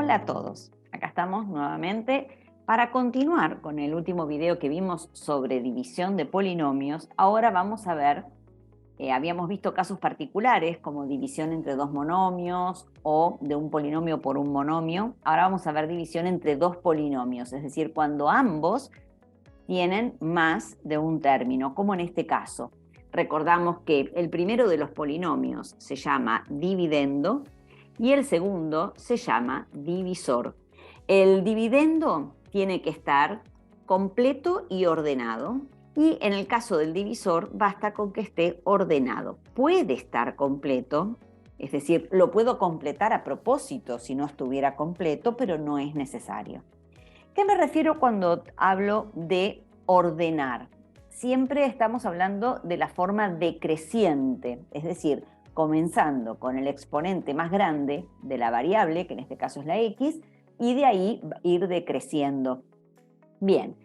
Hola a todos, acá estamos nuevamente para continuar con el último video que vimos sobre división de polinomios. Ahora vamos a ver, habíamos visto casos particulares como división entre dos monomios o de un polinomio por un monomio. Ahora vamos a ver división entre dos polinomios, es decir, cuando ambos tienen más de un término, como en este caso. Recordamos que el primero de los polinomios se llama dividendo y el segundo se llama divisor. El dividendo tiene que estar completo y ordenado, y en el caso del divisor basta con que esté ordenado. Puede estar completo, es decir, lo puedo completar a propósito si no estuviera completo, pero no es necesario. ¿Qué me refiero cuando hablo de ordenar? Siempre estamos hablando de la forma decreciente, es decir, comenzando con el exponente más grande de la variable, que en este caso es la x, y de ahí ir decreciendo. Bien,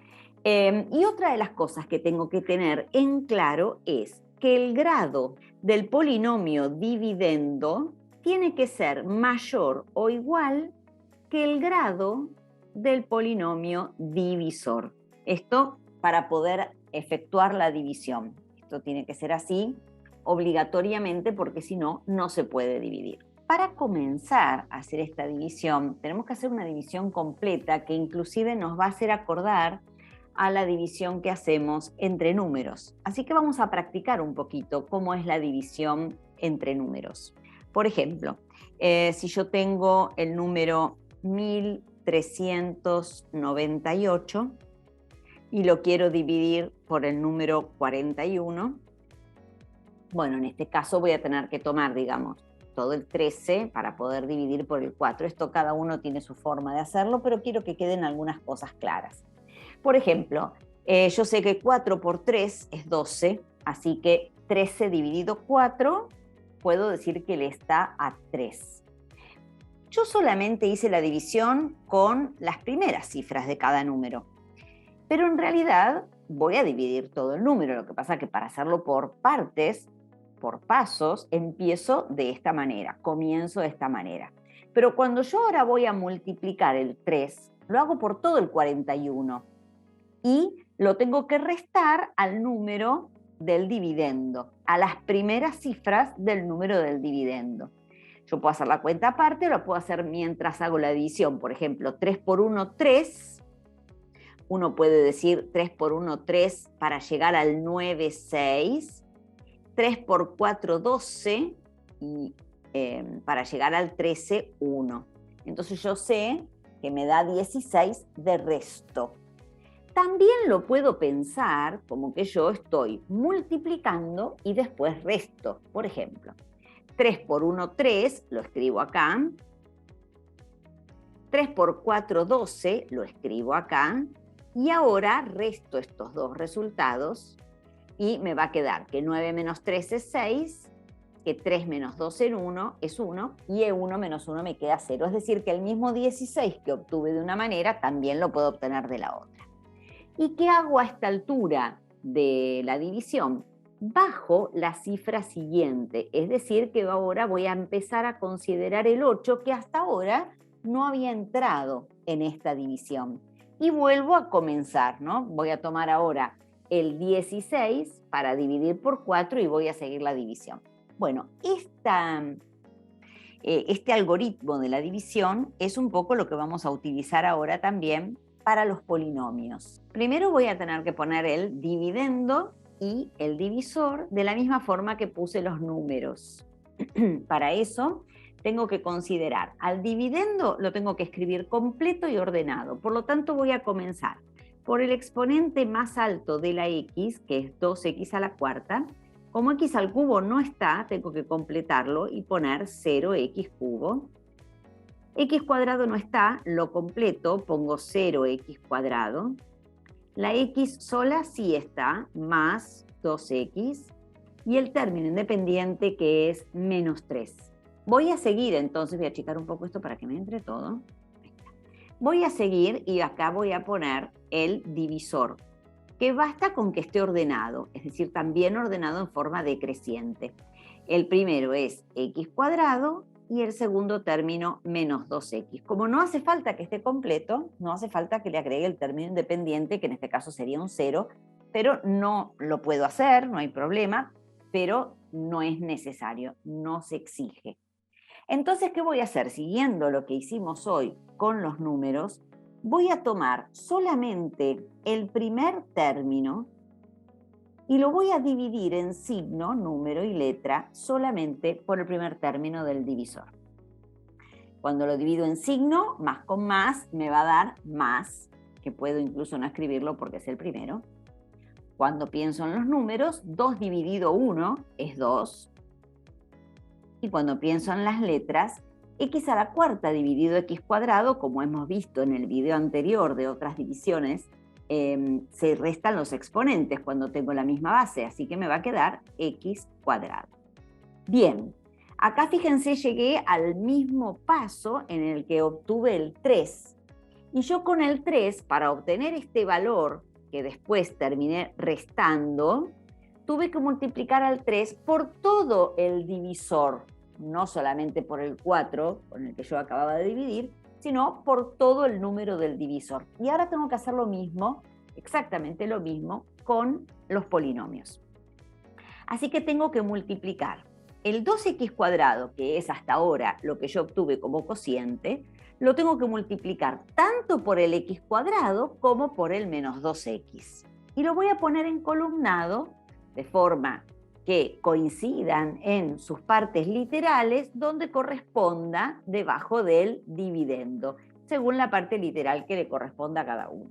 y otra de las cosas que tengo que tener en claro es que el grado del polinomio dividendo tiene que ser mayor o igual que el grado del polinomio divisor. Esto para poder efectuar la división. Esto tiene que ser así obligatoriamente porque si no, no se puede dividir. Para comenzar a hacer esta división, tenemos que hacer una división completa que inclusive nos va a hacer acordar a la división que hacemos entre números. Así que vamos a practicar un poquito cómo es la división entre números. Por ejemplo, si yo tengo el número 1398 y lo quiero dividir por el número 41, bueno, en este caso voy a tener que tomar, digamos, todo el 13 para poder dividir por el 4. Esto cada uno tiene su forma de hacerlo, pero quiero que queden algunas cosas claras. Por ejemplo, yo sé que 4 por 3 es 12, así que 13 dividido 4, puedo decir que le está a 3. Yo solamente hice la división con las primeras cifras de cada número, pero en realidad voy a dividir todo el número. Lo que pasa es que para hacerlo por partes, por pasos, empiezo de esta manera, comienzo de esta manera. Pero cuando yo ahora voy a multiplicar el 3, lo hago por todo el 41 y lo tengo que restar al número del dividendo, a las primeras cifras del número del dividendo. Yo puedo hacer la cuenta aparte o lo puedo hacer mientras hago la división. Por ejemplo, 3 por 1, 3. Uno puede decir 3 por 1, 3 para llegar al 9, 6. 3 por 4, 12 y para llegar al 13, 1. Entonces yo sé que me da 16 de resto. También lo puedo pensar como que yo estoy multiplicando y después resto. Por ejemplo, 3 por 1, 3, lo escribo acá. 3 por 4, 12, lo escribo acá. Y ahora resto estos dos resultados y me va a quedar que 9 menos 3 es 6, que 3 menos 2 es 1, y 1 menos 1 me queda 0. Es decir, que el mismo 16 que obtuve de una manera también lo puedo obtener de la otra. ¿Y qué hago a esta altura de la división? Bajo la cifra siguiente, es decir, que ahora voy a empezar a considerar el 8, que hasta ahora no había entrado en esta división. Y vuelvo a comenzar, ¿no? Voy a tomar ahora el 16 para dividir por 4 y voy a seguir la división. Bueno, este algoritmo de la división es un poco lo que vamos a utilizar ahora también para los polinomios. Primero voy a tener que poner el dividendo y el divisor de la misma forma que puse los números. Para eso tengo que considerar al dividendo, lo tengo que escribir completo y ordenado. Por lo tanto voy a comenzar por el exponente más alto de la x, que es 2x a la cuarta. Como x al cubo no está, tengo que completarlo y poner 0x cubo. X cuadrado no está, lo completo, pongo 0x cuadrado. La x sola sí está, más 2x. Y el término independiente que es menos 3. Voy a seguir, entonces voy a achicar un poco esto para que me entre todo. Voy a seguir y acá voy a poner el divisor, que basta con que esté ordenado, es decir, también ordenado en forma decreciente. El primero es x cuadrado y el segundo término menos 2x. Como no hace falta que esté completo, no hace falta que le agregue el término independiente, que en este caso sería un 0, pero no lo puedo hacer, no hay problema, pero no es necesario, no se exige. Entonces, ¿qué voy a hacer? Siguiendo lo que hicimos hoy con los números, voy a tomar solamente el primer término y lo voy a dividir en signo, número y letra solamente por el primer término del divisor. Cuando lo divido en signo, más con más, me va a dar más, que puedo incluso no escribirlo porque es el primero. Cuando pienso en los números, 2 dividido 1 es 2. Y cuando pienso en las letras, x a la cuarta dividido x cuadrado, como hemos visto en el video anterior de otras divisiones, se restan los exponentes cuando tengo la misma base, así que me va a quedar x cuadrado. Bien, acá fíjense, llegué al mismo paso en el que obtuve el 3. Y yo con el 3, para obtener este valor que después terminé restando, tuve que multiplicar al 3 por todo el divisor, no solamente por el 4, con el que yo acababa de dividir, sino por todo el número del divisor. Y ahora tengo que hacer lo mismo, exactamente lo mismo, con los polinomios. Así que tengo que multiplicar el 2x cuadrado, que es hasta ahora lo que yo obtuve como cociente, lo tengo que multiplicar tanto por el x cuadrado como por el menos 2x. Y lo voy a poner en columnado de forma que coincidan en sus partes literales donde corresponda debajo del dividendo, según la parte literal que le corresponda a cada uno.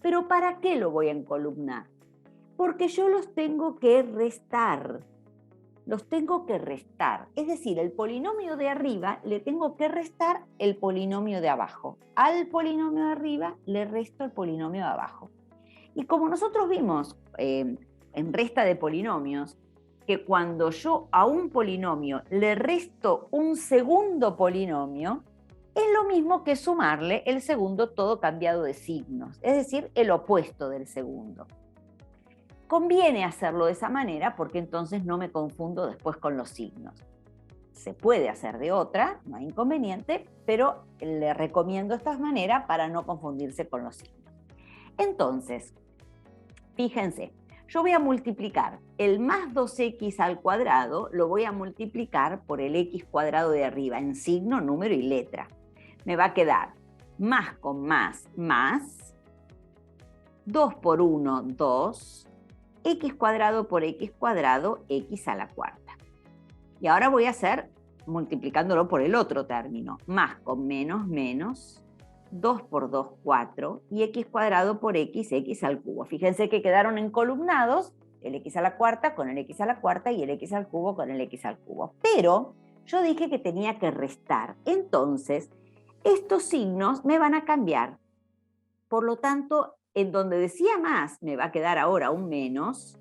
¿Pero para qué lo voy a encolumnar? Porque yo los tengo que restar. Los tengo que restar. Es decir, el polinomio de arriba le tengo que restar el polinomio de abajo. Al polinomio de arriba le resto el polinomio de abajo. Y como nosotros vimos en resta de polinomios, que cuando yo a un polinomio le resto un segundo polinomio, es lo mismo que sumarle el segundo todo cambiado de signos, es decir, el opuesto del segundo. Conviene hacerlo de esa manera porque entonces no me confundo después con los signos. Se puede hacer de otra, no hay inconveniente, pero le recomiendo esta manera para no confundirse con los signos. Entonces, fíjense, yo voy a multiplicar el más 2x al cuadrado, lo voy a multiplicar por el x cuadrado de arriba, en signo, número y letra. Me va a quedar más con más, 2 por 1, 2, x cuadrado por x cuadrado, x a la cuarta. Y ahora voy a hacer multiplicándolo por el otro término, más con menos, menos, 2 por 2, 4, y x cuadrado por x, x al cubo. Fíjense que quedaron encolumnados el x a la cuarta con el x a la cuarta y el x al cubo con el x al cubo. Pero yo dije que tenía que restar. Entonces, estos signos me van a cambiar. Por lo tanto, en donde decía más, me va a quedar ahora un menos,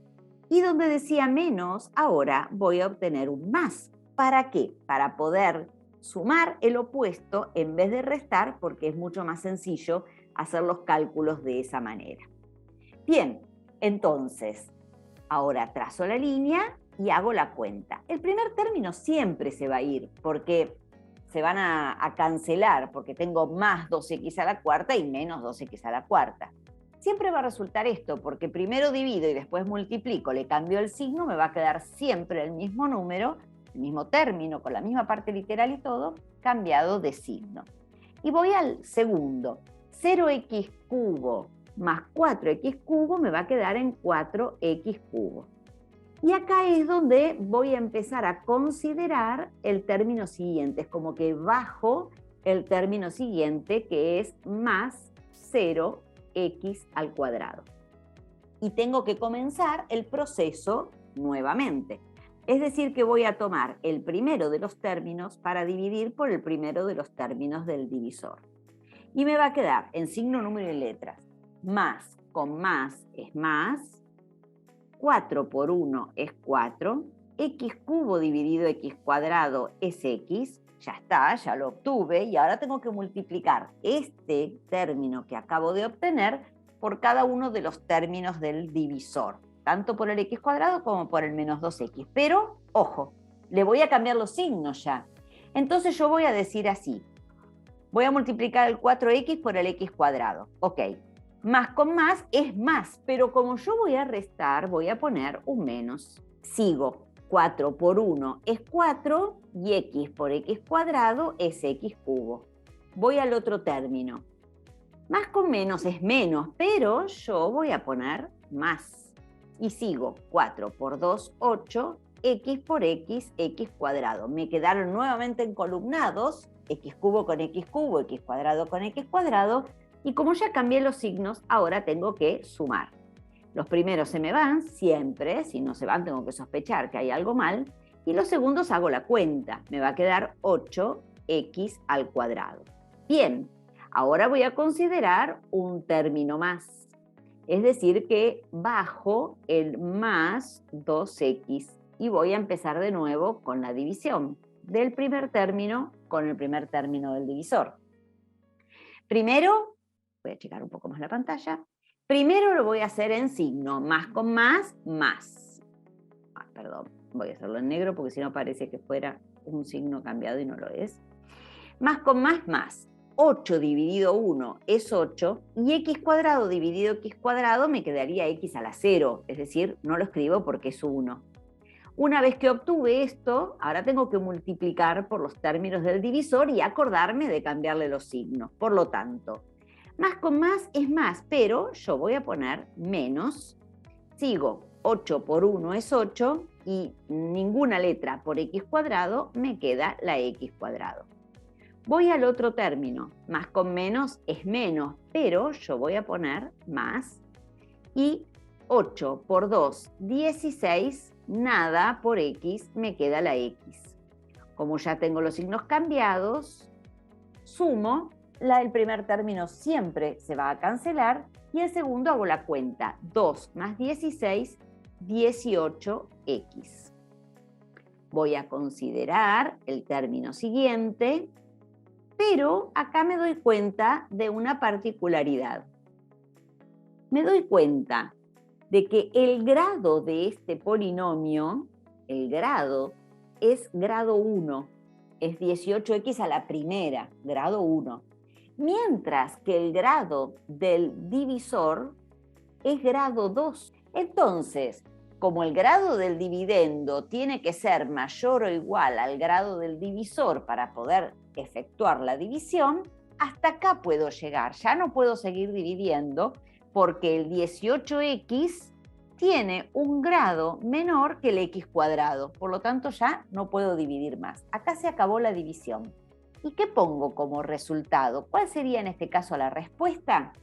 y donde decía menos, ahora voy a obtener un más. ¿Para qué? Para poder sumar el opuesto en vez de restar, porque es mucho más sencillo hacer los cálculos de esa manera. Bien, entonces, ahora trazo la línea y hago la cuenta. El primer término siempre se va a ir, porque se van a cancelar, porque tengo más 2x a la cuarta y menos 2x a la cuarta. Siempre va a resultar esto, porque primero divido y después multiplico, le cambio el signo, me va a quedar siempre el mismo número, el mismo término, con la misma parte literal y todo, cambiado de signo. Y voy al segundo. 0x cubo más 4x cubo me va a quedar en 4x cubo. Y acá es donde voy a empezar a considerar el término siguiente. Es como que bajo el término siguiente, que es más 0x al cuadrado. Y tengo que comenzar el proceso nuevamente. Es decir, que voy a tomar el primero de los términos para dividir por el primero de los términos del divisor. Y me va a quedar en signo, número y letras. Más con más es más. 4 por 1 es 4. X cubo dividido x cuadrado es x. Ya está, ya lo obtuve. Y ahora tengo que multiplicar este término que acabo de obtener por cada uno de los términos del divisor, tanto por el x cuadrado como por el menos 2x. Pero, ojo, le voy a cambiar los signos ya. Entonces yo voy a decir así, voy a multiplicar el 4x por el x cuadrado. Ok, más con más es más, pero como yo voy a restar, voy a poner un menos. Sigo, 4 por 1 es 4 y x por x cuadrado es x cubo. Voy al otro término. Más con menos es menos, pero yo voy a poner más. Y sigo, 4 por 2, 8, x por x, x cuadrado. Me quedaron nuevamente encolumnados, x cubo con x cubo, x cuadrado con x cuadrado, y como ya cambié los signos, ahora tengo que sumar. Los primeros se me van, siempre, si no se van tengo que sospechar que hay algo mal, y los segundos hago la cuenta, me va a quedar 8x al cuadrado. Bien, ahora voy a considerar un término más, es decir que bajo el más 2x y voy a empezar de nuevo con la división del primer término con el primer término del divisor. Primero, voy a checar un poco más la pantalla, primero lo voy a hacer en signo, más con más, más. Perdón, voy a hacerlo en negro porque si no parece que fuera un signo cambiado y no lo es. Más con más, más. 8 dividido 1 es 8 y x cuadrado dividido x cuadrado me quedaría x a la 0, es decir, no lo escribo porque es 1. Una vez que obtuve esto, ahora tengo que multiplicar por los términos del divisor y acordarme de cambiarle los signos. Por lo tanto, más con más es más, pero yo voy a poner menos. Sigo, 8 por 1 es 8 y ninguna letra por x cuadrado, me queda la x cuadrado. Voy al otro término, más con menos es menos, pero yo voy a poner más. Y 8 por 2, 16, nada por x, me queda la x. Como ya tengo los signos cambiados, sumo, la del primer término siempre se va a cancelar y el segundo hago la cuenta, 2 más 16, 18x. Voy a considerar el término siguiente, pero acá me doy cuenta de una particularidad. Me doy cuenta de que el grado de este polinomio, el grado, es grado 1, es 18x a la primera, grado 1, mientras que el grado del divisor es grado 2. Entonces, como el grado del dividendo tiene que ser mayor o igual al grado del divisor para poder efectuar la división, hasta acá puedo llegar, ya no puedo seguir dividiendo porque el 18x tiene un grado menor que el x cuadrado, por lo tanto ya no puedo dividir más. Acá se acabó la división. ¿Y qué pongo como resultado? ¿Cuál sería en este caso la respuesta?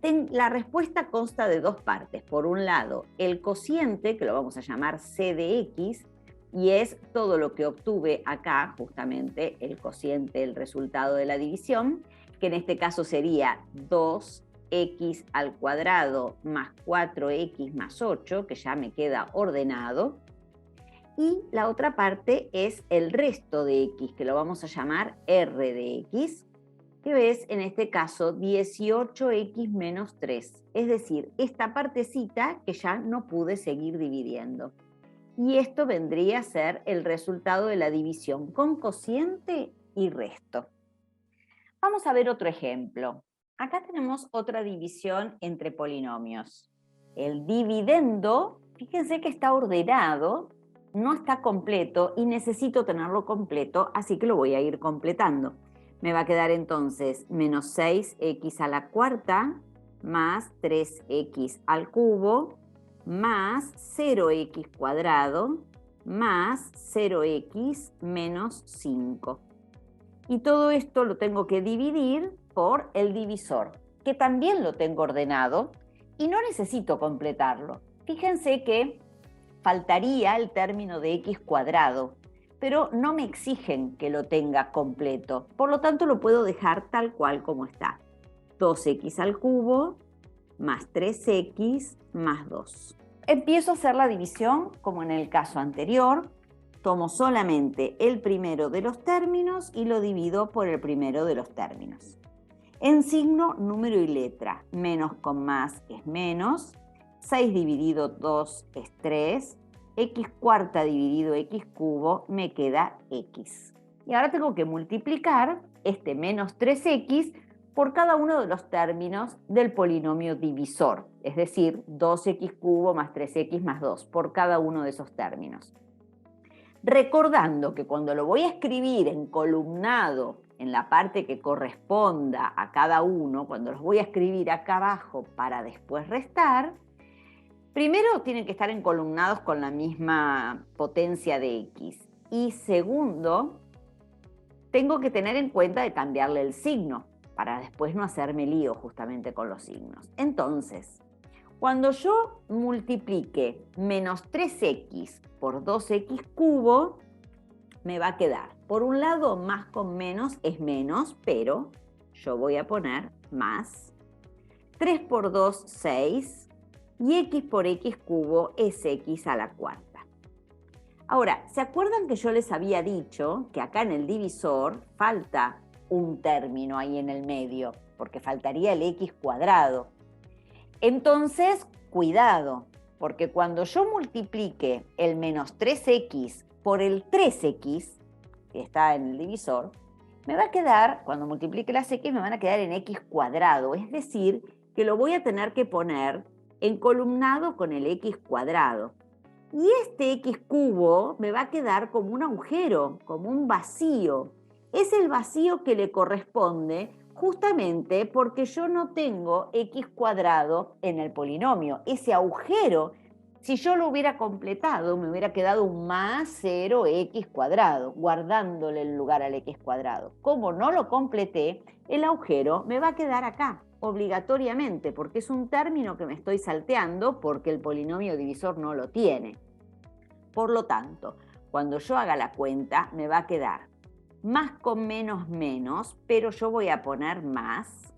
La respuesta consta de dos partes. Por un lado, el cociente, que lo vamos a llamar c de x, y es todo lo que obtuve acá, justamente el cociente, el resultado de la división, que en este caso sería 2x al cuadrado más 4x más 8, que ya me queda ordenado. Y la otra parte es el resto de x, que lo vamos a llamar r de x, que es en este caso 18x menos 3. Es decir, esta partecita que ya no pude seguir dividiendo. Y esto vendría a ser el resultado de la división con cociente y resto. Vamos a ver otro ejemplo. Acá tenemos otra división entre polinomios. El dividendo, fíjense que está ordenado, no está completo y necesito tenerlo completo, así que lo voy a ir completando. Me va a quedar entonces menos 6x a la cuarta más 3x al cubo más 0x cuadrado más 0x menos 5. Y todo esto lo tengo que dividir por el divisor, que también lo tengo ordenado y no necesito completarlo. Fíjense que faltaría el término de x cuadrado, pero no me exigen que lo tenga completo. Por lo tanto, lo puedo dejar tal cual como está. 2x al cubo más 3x más 2. Empiezo a hacer la división como en el caso anterior. Tomo solamente el primero de los términos y lo divido por el primero de los términos. En signo, número y letra. Menos con más es menos. 6 dividido 2 es 3. X cuarta dividido x cubo me queda x. Y ahora tengo que multiplicar este menos 3x por cada uno de los términos del polinomio divisor, es decir, 2x cubo más 3x más 2, por cada uno de esos términos. Recordando que cuando lo voy a escribir en columnado, en la parte que corresponda a cada uno, cuando los voy a escribir acá abajo para después restar, primero tienen que estar encolumnados con la misma potencia de x. Y segundo, tengo que tener en cuenta de cambiarle el signo, para después no hacerme lío justamente con los signos. Entonces, cuando yo multiplique menos 3x por 2x cubo, me va a quedar, por un lado, más con menos es menos, pero yo voy a poner más. 3 por 2, 6, y x por x cubo es x a la cuarta. Ahora, ¿se acuerdan que yo les había dicho que acá en el divisor falta un término ahí en el medio? Porque faltaría el x cuadrado. Entonces, cuidado, porque cuando yo multiplique el menos 3x por el 3x, que está en el divisor, me va a quedar, cuando multiplique las x, me van a quedar en x cuadrado. Es decir, que lo voy a tener que poner encolumnado con el x cuadrado. Y este x cubo me va a quedar como un agujero, como un vacío. Es el vacío que le corresponde justamente porque yo no tengo x cuadrado en el polinomio. Ese agujero, si yo lo hubiera completado, me hubiera quedado un más 0x cuadrado, guardándole el lugar al x cuadrado. Como no lo completé, el agujero me va a quedar acá, obligatoriamente, porque es un término que me estoy salteando porque el polinomio divisor no lo tiene. Por lo tanto, cuando yo haga la cuenta, me va a quedar más con menos menos, pero yo voy a poner más.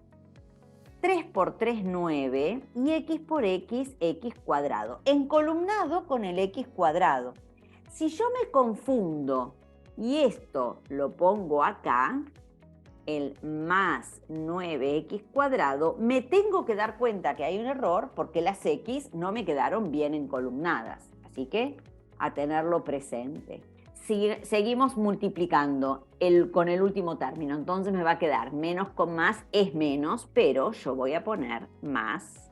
3 por 3, 9, y x por x, x cuadrado, encolumnado con el x cuadrado. Si yo me confundo y esto lo pongo acá, el más 9x cuadrado, me tengo que dar cuenta que hay un error porque las x no me quedaron bien encolumnadas. Así que a tenerlo presente. Seguimos multiplicando con el último término, entonces me va a quedar menos con más es menos, pero yo voy a poner más,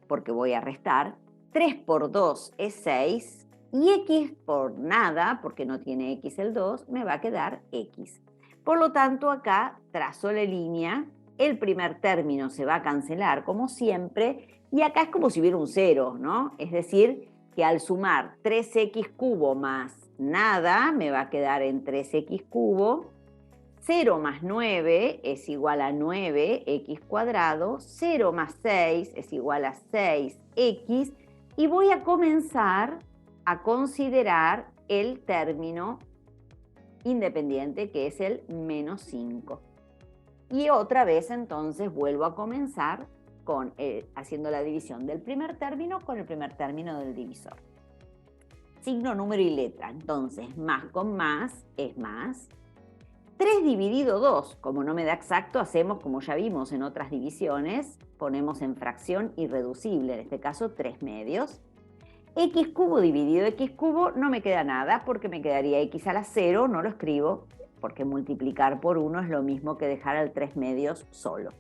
porque voy a restar. 3 por 2 es 6, y x por nada, porque no tiene x el 2, me va a quedar x. Por lo tanto, acá trazo la línea, el primer término se va a cancelar como siempre, y acá es como si hubiera un 0, ¿no? Es decir, que al sumar 3x cubo más nada, me va a quedar en 3x cubo. 0 más 9 es igual a 9x cuadrado. 0 más 6 es igual a 6x. Y voy a comenzar a considerar el término independiente, que es el menos 5. Y otra vez, entonces, vuelvo a comenzar haciendo la división del primer término con el primer término del divisor. Signo, número y letra. Entonces, más con más es más. 3 dividido 2, como no me da exacto, hacemos como ya vimos en otras divisiones, ponemos en fracción irreducible, en este caso 3 medios. X cubo dividido x cubo no me queda nada porque me quedaría x a la 0, no lo escribo porque multiplicar por 1 es lo mismo que dejar al 3 medios solo.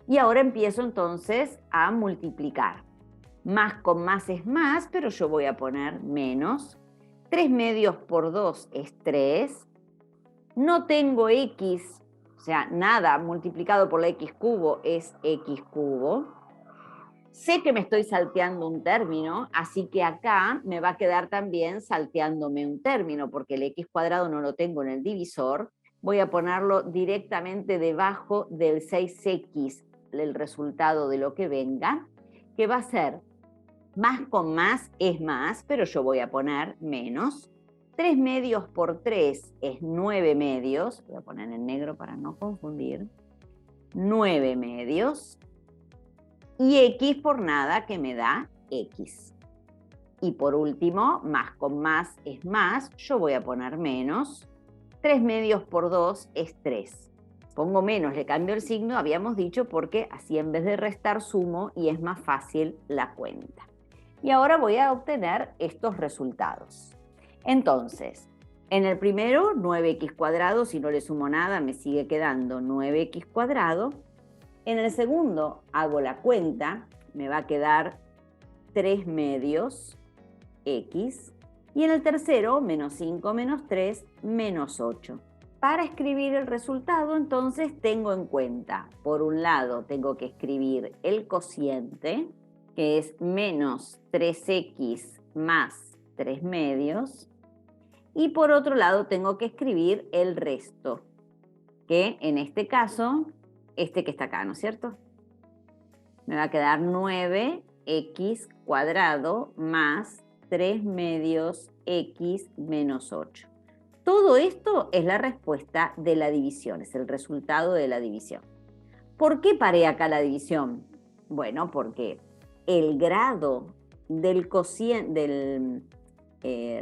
Y ahora empiezo entonces a multiplicar. Más con más es más, pero yo voy a poner menos. 3 medios por 2 es 3. No tengo x, o sea, nada multiplicado por la x cubo es x cubo. Sé que me estoy salteando un término, así que acá me va a quedar también salteándome un término, porque el x cuadrado no lo tengo en el divisor. Voy a ponerlo directamente debajo del 6x, el resultado de lo que venga, que va a ser más con más es más, pero yo voy a poner menos. 3 medios por 3 es 9 medios. Voy a poner en negro para no confundir. 9 medios. Y x por nada, que me da x. Y por último, más con más es más. Yo voy a poner menos. 3 medios por 2 es 3. Pongo menos, le cambio el signo, habíamos dicho, porque así en vez de restar sumo y es más fácil la cuenta. Y ahora voy a obtener estos resultados. Entonces, En el primero, 9x cuadrado, si no le sumo nada, me sigue quedando 9x cuadrado. En el segundo, hago la cuenta, me va a quedar 3 medios x. Y en el tercero, menos 5 menos 3, menos 8. Para escribir el resultado, entonces, tengo en cuenta, por un lado, tengo que escribir el cociente, que es menos 3x más 3 medios. Y por otro lado, tengo que escribir el resto, que en este caso, este que está acá, ¿no es cierto? Me va a quedar 9x cuadrado más 3 medios x menos 8. Todo esto es la respuesta de la división, es el resultado de la división. ¿Por qué paré acá la división? Bueno, porque el grado del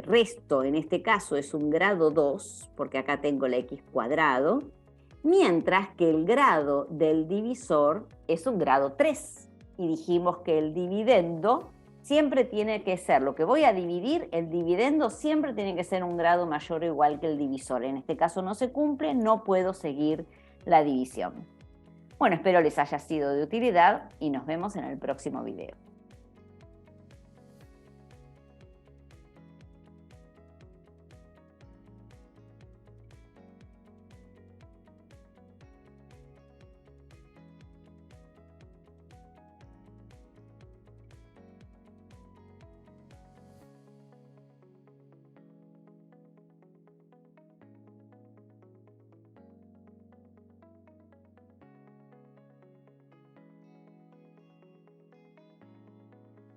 resto, en este caso, es un grado 2, porque acá tengo la x cuadrado, mientras que el grado del divisor es un grado 3. Y dijimos que el dividendo siempre tiene que ser, lo que voy a dividir, el dividendo siempre tiene que ser un grado mayor o igual que el divisor. En este caso no se cumple, no puedo seguir la división. Bueno, espero les haya sido de utilidad y nos vemos en el próximo video.